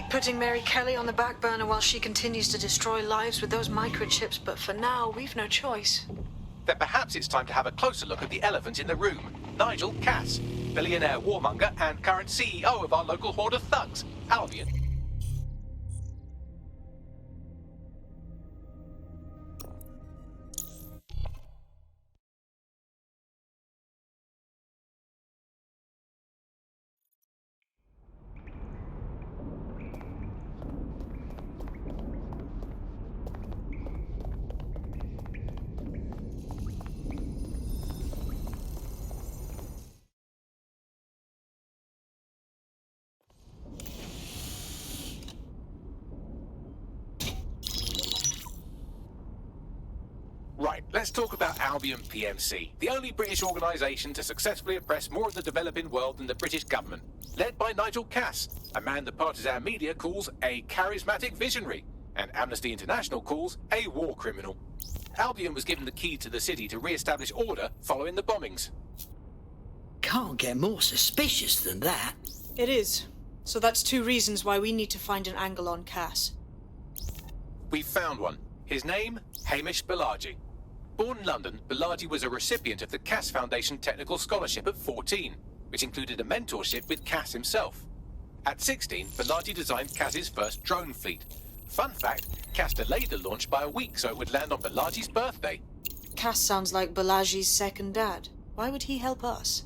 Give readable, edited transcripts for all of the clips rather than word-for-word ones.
Putting Mary Kelly on the back burner while she continues to destroy lives with those microchips, but for now, we've no choice. Then perhaps it's time to have a closer look at the elephant in the room. Nigel Cass, billionaire warmonger and current CEO of our local horde of thugs, Albion. Right, let's talk about Albion PMC, the only British organisation to successfully oppress more of the developing world than the British government. Led by Nigel Cass, a man the partisan media calls a charismatic visionary, and Amnesty International calls a war criminal. Albion was given the key to the city to re-establish order following the bombings. Can't get more suspicious than that. It is. So that's two reasons why we need to find an angle on Cass. We've found one. His name, Hamish Balaji. Born in London, Balaji was a recipient of the Cass Foundation Technical Scholarship at 14, which included a mentorship with Cass himself. At 16, Balaji designed Cass's first drone fleet. Fun fact, Cass delayed the launch by a week so it would land on Balaji's birthday. Cass sounds like Balaji's second dad. Why would he help us?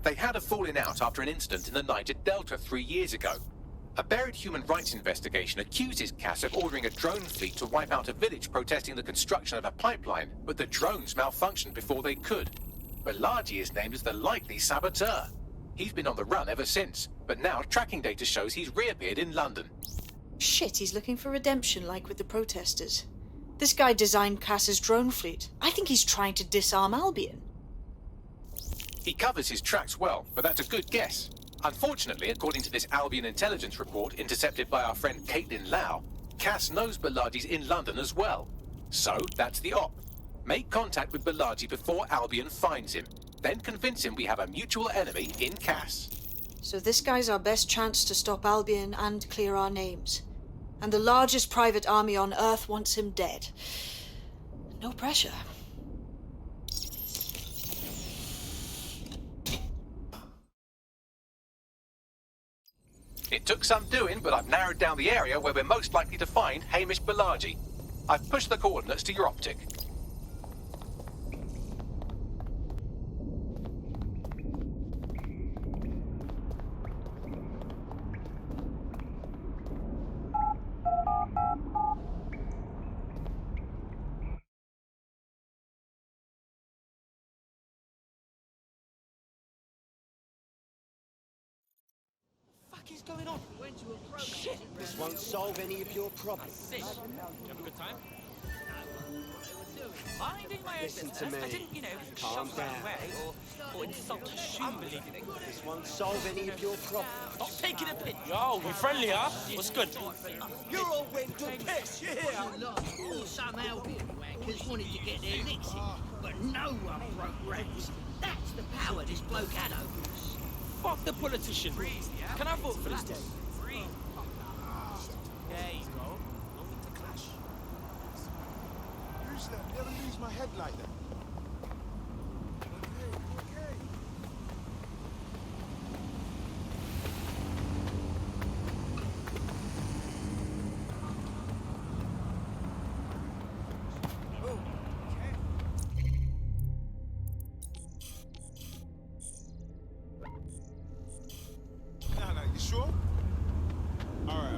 They had a falling out after an incident in the Niger Delta 3 years ago. A buried human rights investigation accuses Cass of ordering a drone fleet to wipe out a village protesting the construction of a pipeline, but the drones malfunctioned before they could. Balaji is named as the likely saboteur. He's been on the run ever since, but now tracking data shows he's reappeared in London. Shit, he's looking for redemption like with the protesters. This guy designed Cass's drone fleet. I think he's trying to disarm Albion. He covers his tracks well, but that's a good guess. Unfortunately, according to this Albion intelligence report intercepted by our friend Caitlin Lau, Cass knows Balaji's in London as well. So, that's the op. Make contact with Balaji before Albion finds him. Then convince him we have a mutual enemy in Cass. So this guy's our best chance to stop Albion and clear our names. And the largest private army on Earth wants him dead. No pressure. It took some doing, but I've narrowed down the area where we're most likely to find Hamish Balaji. I've pushed the coordinates to your optic. What's going on? Shit! This won't solve any of your problems. You have a good time? Minding my own business. I didn't, calm down. Or insult a shoe believing. This won't solve any of your problems. Stop taking a piss. Yo, you friendly, huh? What's good? You're all went to piss, you hear? Some Albion wankers wanted to get their licks in, but no one broke ranks. That's the power this bloke had over us. Fuck the politician. Can I vote for this guy? There you go. No need to clash. Usually I never lose my head like that. Okay. No, you sure? All right.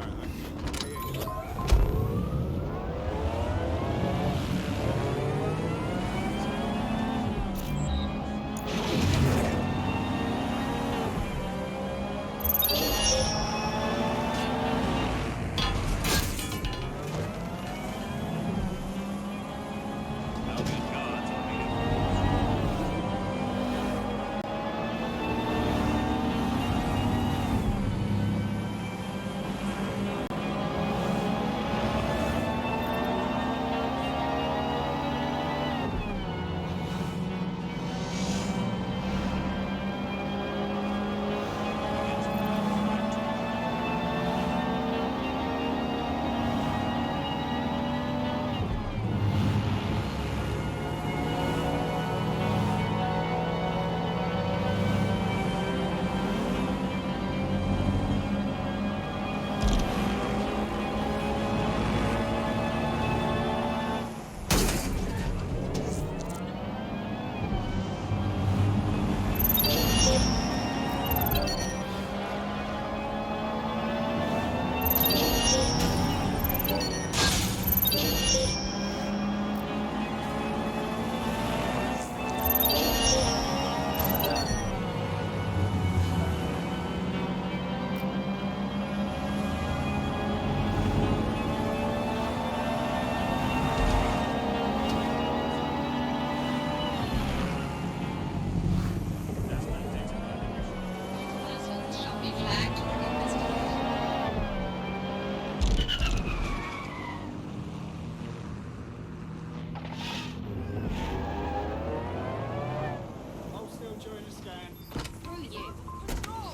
I'll still join the scan.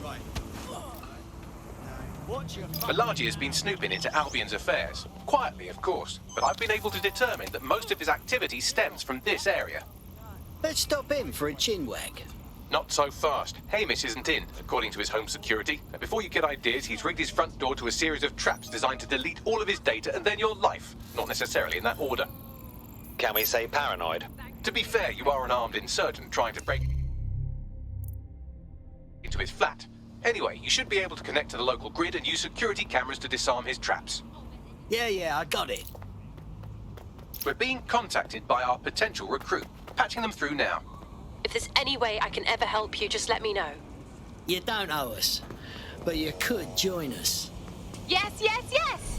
Right. Watch your Balaji has been snooping into Albion's affairs. Quietly, of course, but I've been able to determine that most of his activity stems from this area. Let's stop in for a chinwag. Not so fast. Hamish isn't in, according to his home security. And before you get ideas, he's rigged his front door to a series of traps designed to delete all of his data and then your life. Not necessarily in that order. Can we say paranoid? To be fair, you are an armed insurgent trying to break into his flat. Anyway, you should be able to connect to the local grid and use security cameras to disarm his traps. Yeah, I got it. We're being contacted by our potential recruit. Patching them through now. If there's any way I can ever help you, just let me know. You don't owe us, but you could join us. Yes, yes, yes!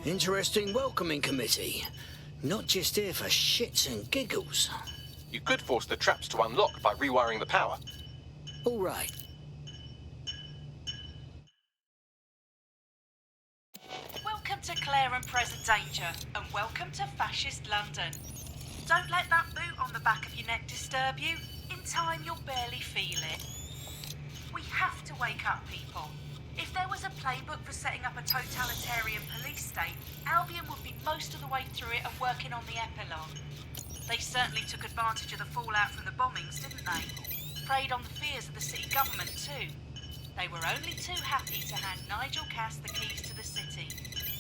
Interesting welcoming committee. Not just here for shits and giggles. You could force the traps to unlock by rewiring the power. All right. Welcome to Claire and Present Danger, and welcome to Fascist London. Don't let that boot on the back of your neck disturb you. In time, you'll barely feel it. We have to wake up, people. If there was a playbook for setting up a totalitarian police state, Albion would be most of the way through it and working on the epilogue. They certainly took advantage of the fallout from the bombings, didn't they? Preyed on the fears of the city government too. They were only too happy to hand Nigel Cass the keys to the city.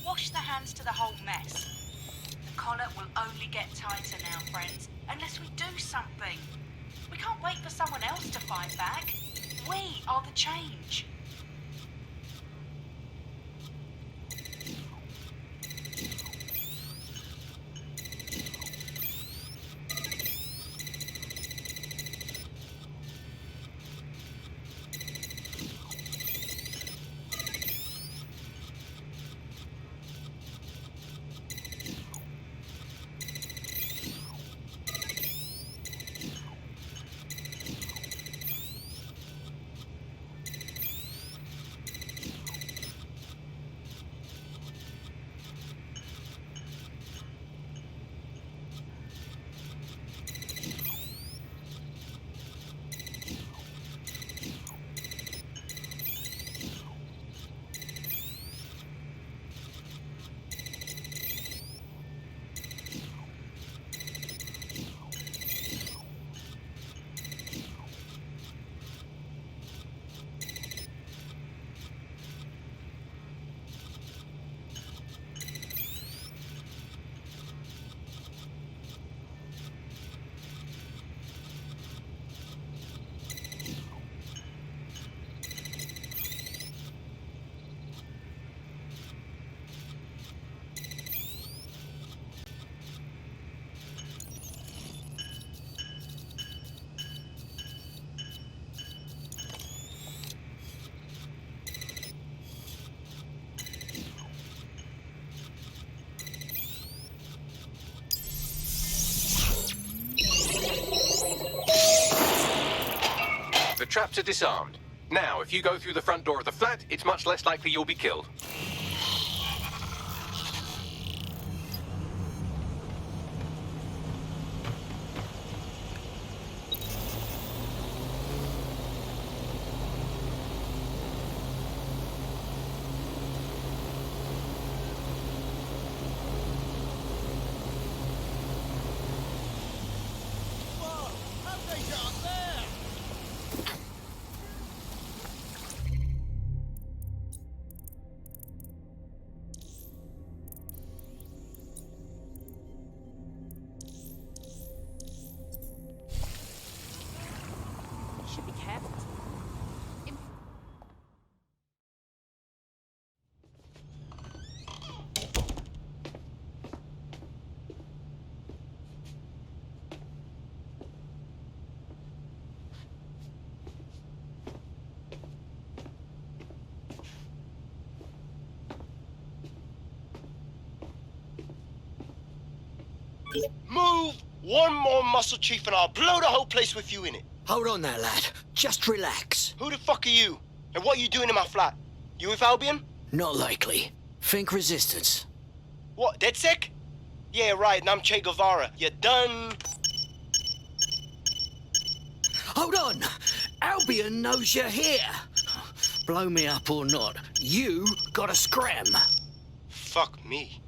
Wash the hands to the whole mess. The collar will only get tighter now, friends, unless we do something. We can't wait for someone else to fight back. We are the change. traps are disarmed. Now, if you go through the front door of the flat, it's much less likely you'll be killed. Should be careful. Move one more muscle, Chief, and I'll blow the whole place with you in it. Hold on there, lad. Just relax. Who the fuck are you? And what are you doing in my flat? You with Albion? Not likely. Think resistance. What, DedSec? Yeah, right, and I'm Che Guevara. You done? Hold on! Albion knows you're here. Blow me up or not, you gotta scram. Fuck me.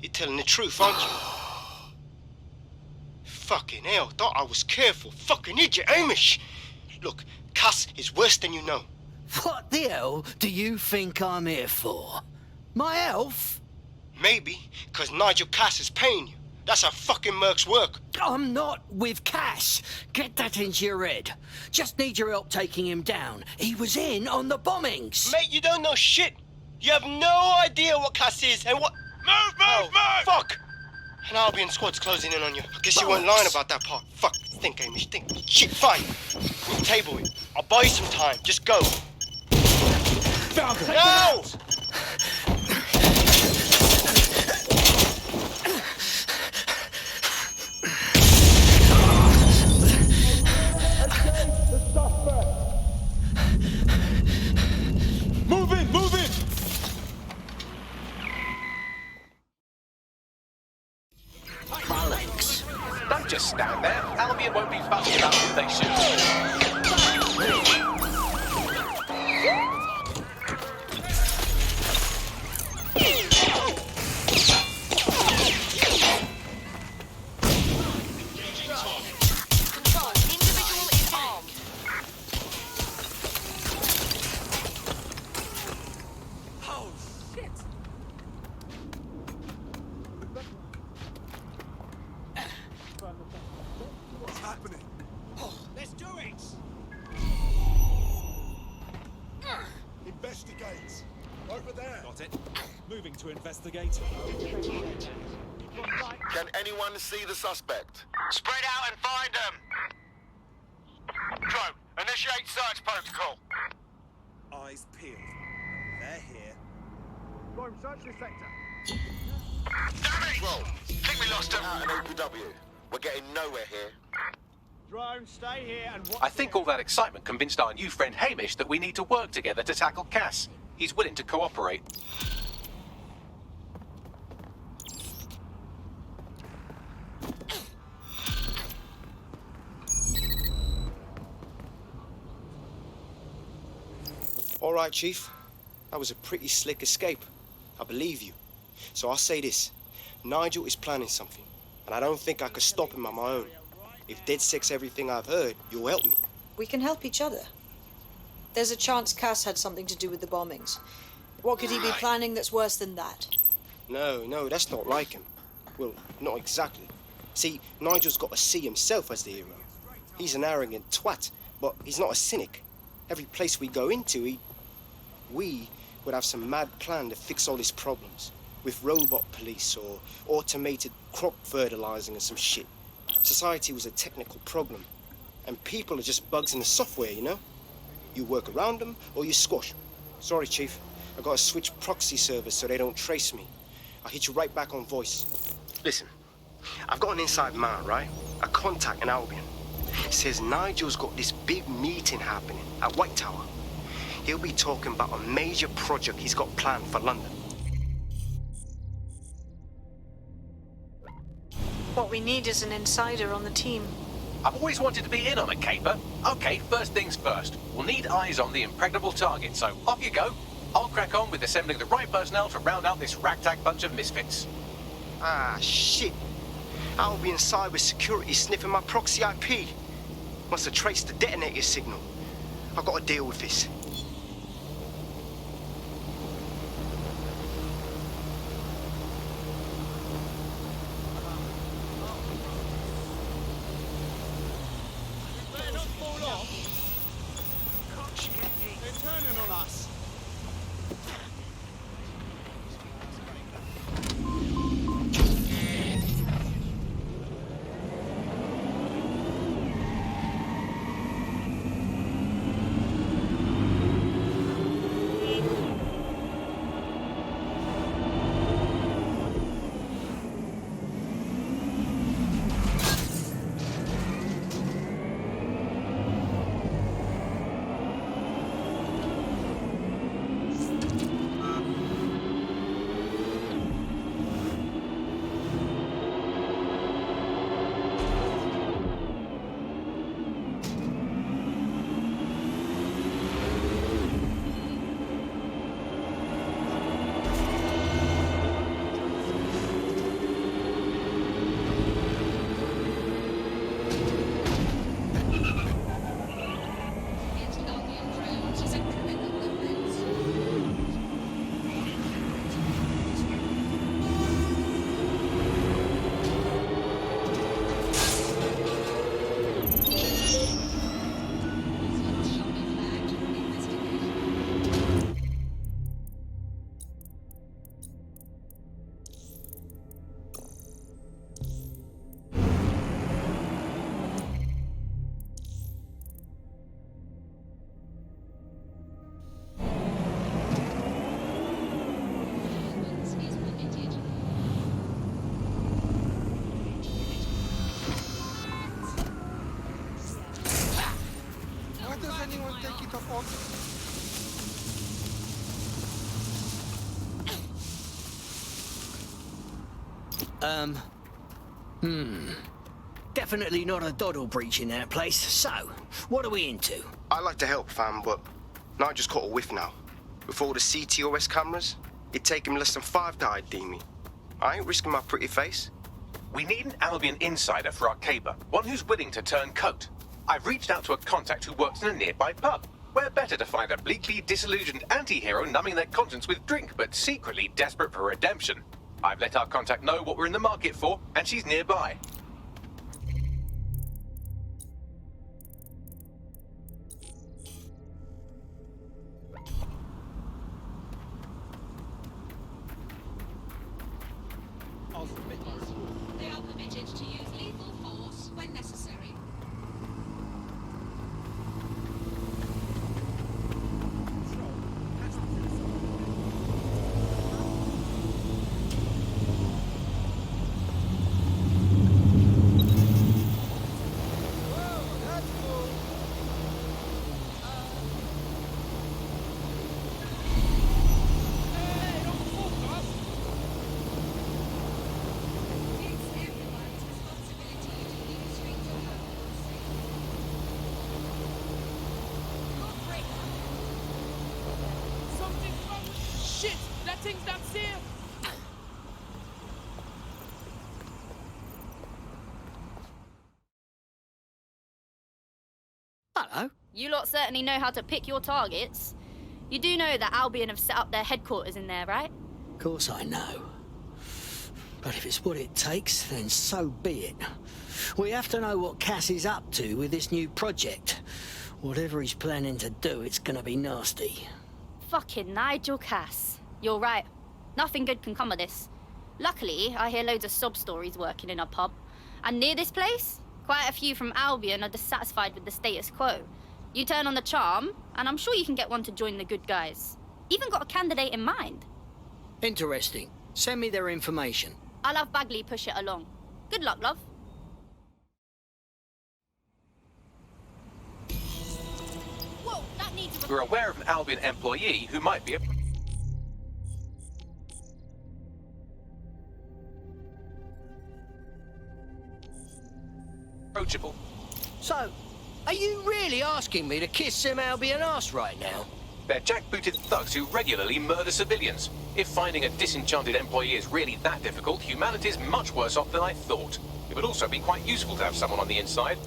You're telling the truth, aren't you? Fucking hell, thought I was careful. Fucking idiot, Amish. Look, Cass is worse than you know. What the hell do you think I'm here for? My elf? Maybe, because Nigel Cass is paying you. That's how fucking mercs work. I'm not with Cass. Get that into your head. Just need your help taking him down. He was in on the bombings. Mate, you don't know shit. You have no idea what Cass is and what... Move! Fuck! An Albion squad's closing in on you. I guess you weren't lying about that part. Fuck. Think, Amish, think. Shit, fine. We'll table it. I'll buy you some time. Just go. Found him. No! Move in! Bollocks. Don't just stand there. Albion won't be fussed about who they shoot. Control, individual is armed. Oh, shit! What's happening? Let's do it! Investigate. Over there. Got it. Moving to investigate. Can anyone see the suspect? Spread out and find them! Drone, initiate search protocol. Eyes peeled. They're here. Drone, search this sector. Damn it! Roll. Think we lost them. Out an OPW. We're getting nowhere here. Drone, stay here and watch. I think all that excitement convinced our new friend Hamish that we need to work together to tackle Cass. He's willing to cooperate. All right, Chief. That was a pretty slick escape. I believe you. So I'll say this. Nigel is planning something, and I don't think I could stop him on my own. If DedSec's everything I've heard, you'll help me. We can help each other. There's a chance Cass had something to do with the bombings. What could he be planning that's worse than that? No, that's not like him. Well, not exactly. See, Nigel's got to see himself as the hero. He's an arrogant twat, but he's not a cynic. Every place we go into, we would have some mad plan to fix all his problems. With robot police or automated crop fertilizing and some shit. Society was a technical problem. And people are just bugs in the software, you know? You work around them or you squash them. Sorry, Chief. I gotta switch proxy servers so they don't trace me. I'll hit you right back on voice. Listen, I've got an inside man, right? A contact in Albion. Says Nigel's got this big meeting happening at White Tower. He'll be talking about a major project he's got planned for London. What we need is an insider on the team. I've always wanted to be in on a caper. Okay, first things first. We'll need eyes on the impregnable target, so off you go. I'll crack on with assembling the right personnel to round out this ragtag bunch of misfits. Ah, shit. Albion cyber security sniffing my proxy IP. Must have traced the detonator signal. I've got to deal with this. Better not fall off. They're turning on us. Definitely not a doddle breach in that place. So, what are we into? I like to help, fam, but Nigel's caught a whiff now. With all the CTOS cameras, it'd take him less than 5 to ID me. I ain't risking my pretty face. We need an Albion insider for our caper, one who's willing to turn coat. I've reached out to a contact who works in a nearby pub. Where better to find a bleakly disillusioned anti-hero numbing their conscience with drink, but secretly desperate for redemption. I've let our contact know what we're in the market for, and she's nearby. They are permitted to use lethal force when necessary. Shit! That thing's downstairs! Hello. You lot certainly know how to pick your targets. You do know that Albion have set up their headquarters in there, right? Of course I know. But if it's what it takes, then so be it. We have to know what Cass is up to with this new project. Whatever he's planning to do, it's gonna be nasty. Fucking Nigel Cass. You're right. Nothing good can come of this. Luckily, I hear loads of sob stories working in a pub. And near this place, quite a few from Albion are dissatisfied with the status quo. You turn on the charm, and I'm sure you can get one to join the good guys. Even got a candidate in mind. Interesting. Send me their information. I'll have Bagley push it along. Good luck, love. We're aware of an Albion employee who might be approachable. So, are you really asking me to kiss some Albion ass right now? They're jackbooted thugs who regularly murder civilians. If finding a disenchanted employee is really that difficult, humanity's much worse off than I thought. It would also be quite useful to have someone on the inside.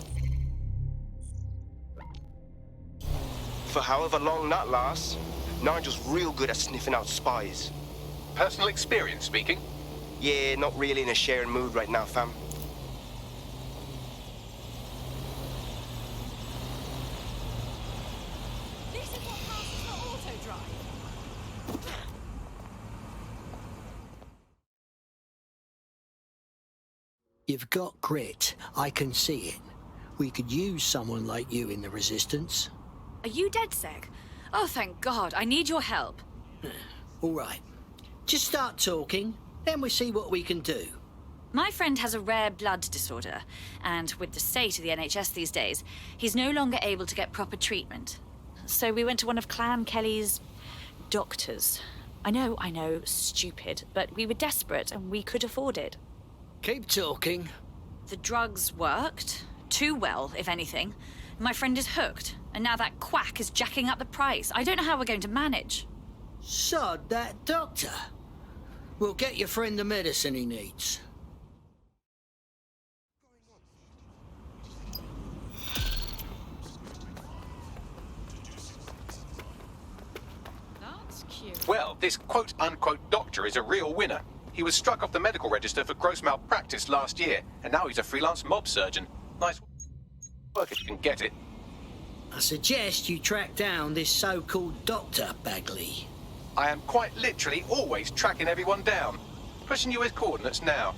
For however long that lasts, Nigel's real good at sniffing out spies. Personal experience speaking? Yeah, not really in a sharing mood right now, fam. This is what passes for auto-drive. You've got grit. I can see it. We could use someone like you in the Resistance. Are you DedSec? Oh, thank God. I need your help. All right. Just start talking, then we'll see what we can do. My friend has a rare blood disorder, and with the state of the NHS these days, he's no longer able to get proper treatment. So we went to one of Clan Kelly's doctors. I know, stupid, but we were desperate and we could afford it. Keep talking. The drugs worked. Too well, if anything. My friend is hooked, and now that quack is jacking up the price. I don't know how we're going to manage. Sod that doctor. We'll get your friend the medicine he needs. That's cute. Well, this quote-unquote doctor is a real winner. He was struck off the medical register for gross malpractice last year, and now he's a freelance mob surgeon. Nice work if you can get it. I suggest you track down this so-called Dr. Bagley. I am quite literally always tracking everyone down. Pushing you his coordinates now.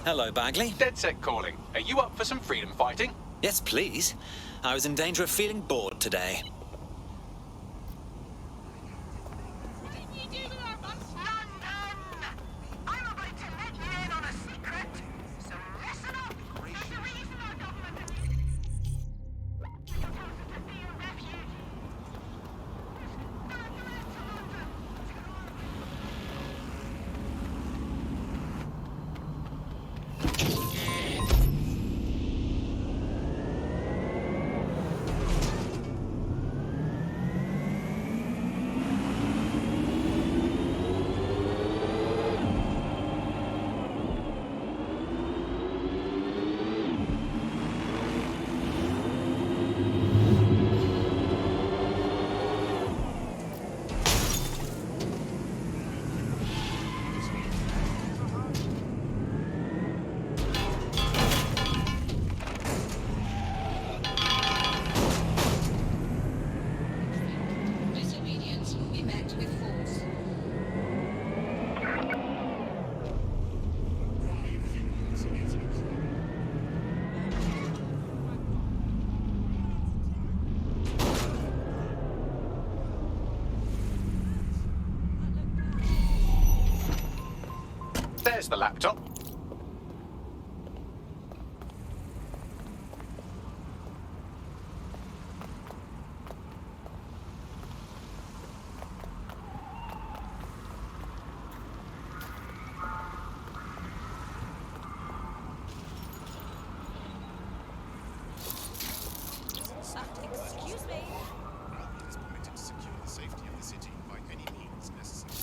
Hello, Bagley. DedSec calling. Are you up for some freedom fighting? Yes, please. I was in danger of feeling bored today. What did you do with our monster? I'm about to let you in on a secret. So listen up. There's a reason our government has told us to be a refuge. Disobedience will be met with force. There's the laptop. Excuse me. Albion is permitted to secure the safety of the city by any means necessary.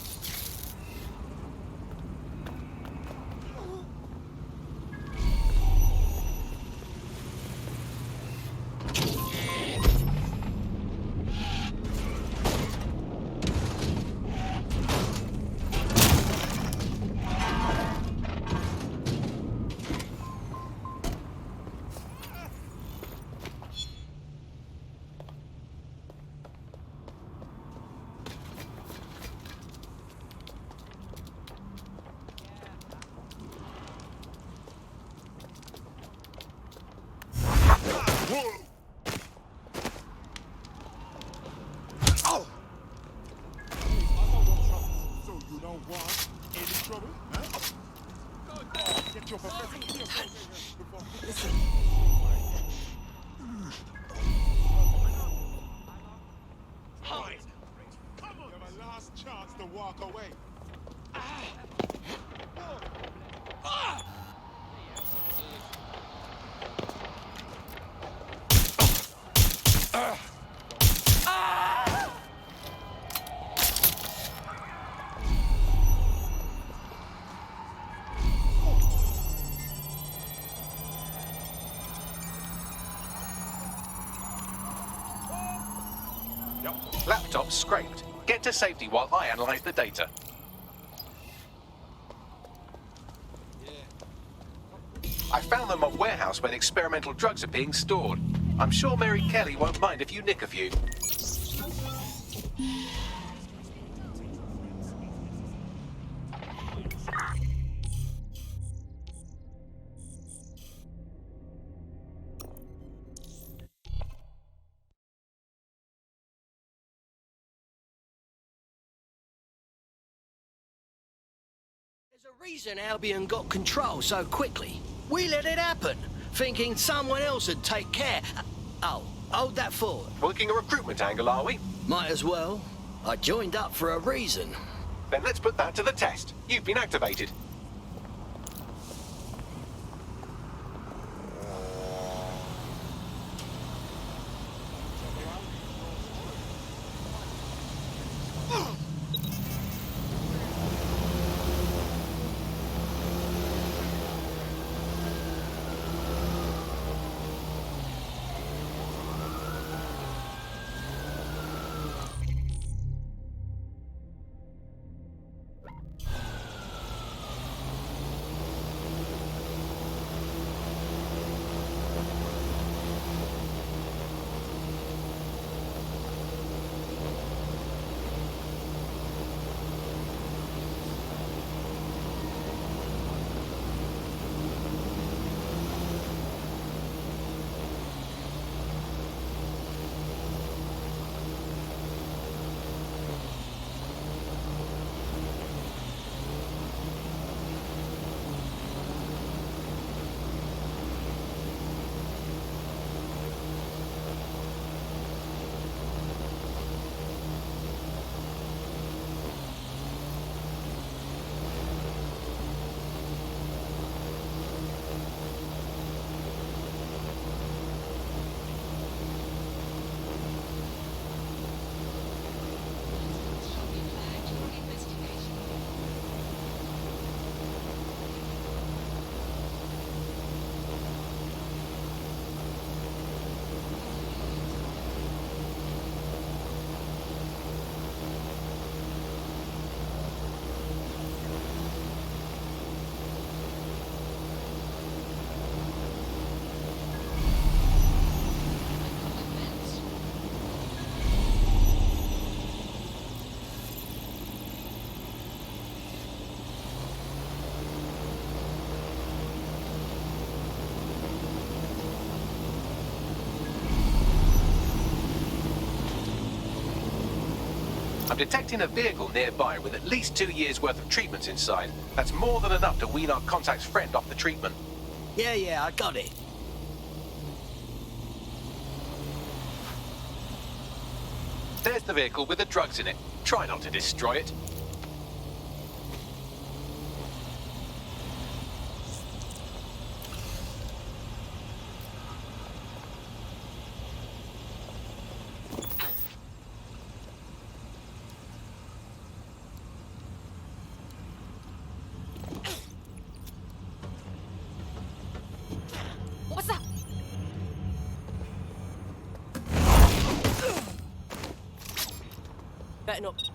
trouble, huh? Get your professor here before... Listen. Fine. Come on. You have a last chance to walk away. Laptop scraped. Get to safety while I analyze the data. I found them at a warehouse where the experimental drugs are being stored. I'm sure Mary Kelly won't mind if you nick a few. There's a reason Albion got control so quickly. We let it happen, thinking someone else would take care. Oh, hold that thought. Working a recruitment angle, are we? Might as well. I joined up for a reason. Then let's put that to the test. You've been activated. I'm detecting a vehicle nearby with at least 2 years' worth of treatments inside. That's more than enough to wean our contact's friend off the treatment. Yeah, I got it. There's the vehicle with the drugs in it. Try not to destroy it. What's that? Better not.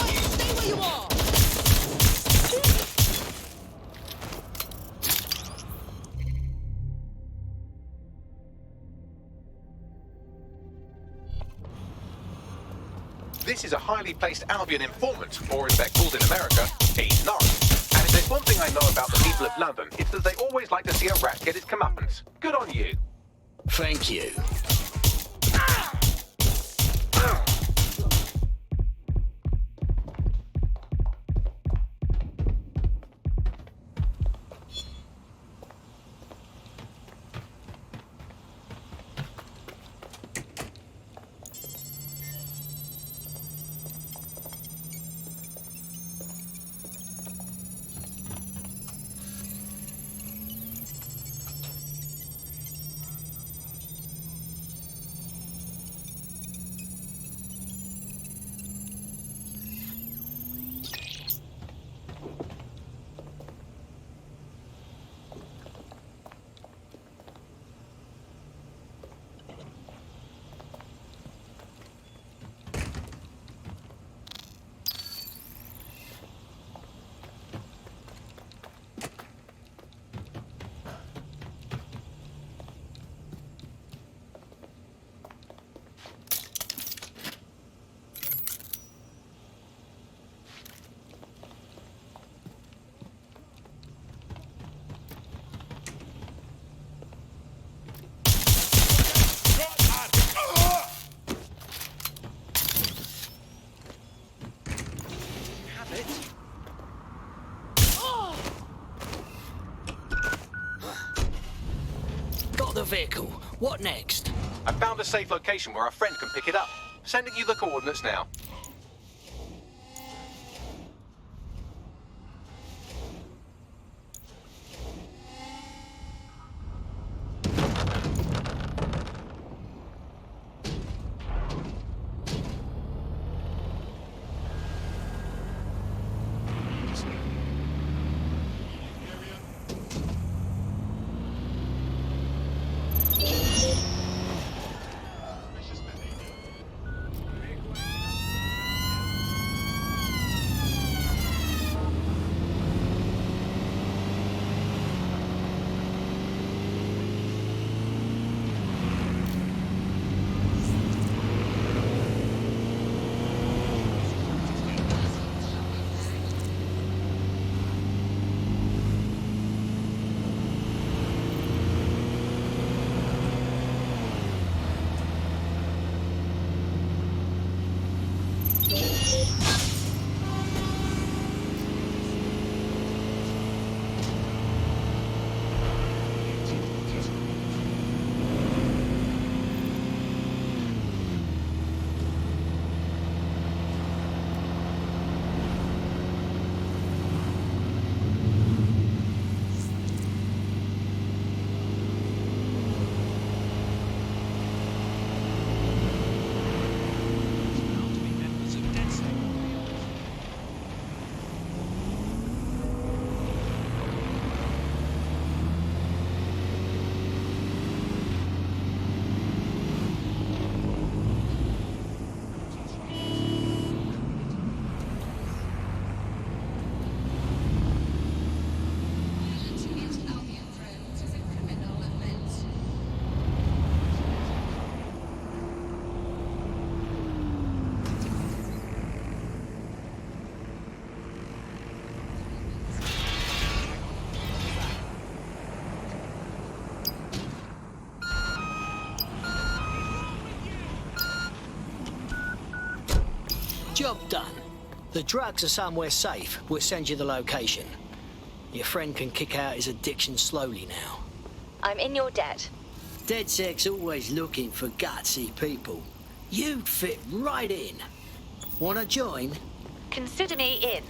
Oi, stay where you are! This is a highly placed Albion informant, or as they're called in America, a narc. And if there's one thing I know about the people of London, it's that they always like to see a rat get its comeuppance. Good on you. Thank you. vehicle. What next? I found a safe location where our friend can pick it up. Sending you the coordinates now. Job done. The drugs are somewhere safe. We'll send you the location. Your friend can kick out his addiction slowly now. I'm in your debt. DedSec's always looking for gutsy people. You'd fit right in. Wanna join? Consider me in.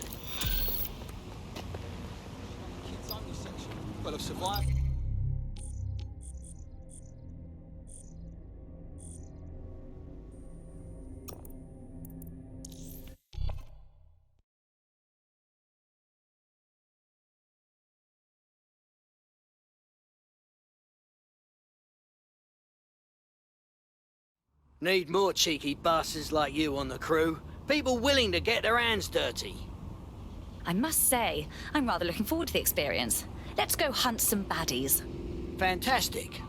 Well, I've survived. Need more cheeky bastards like you on the crew. People willing to get their hands dirty. I must say, I'm rather looking forward to the experience. Let's go hunt some baddies. Fantastic.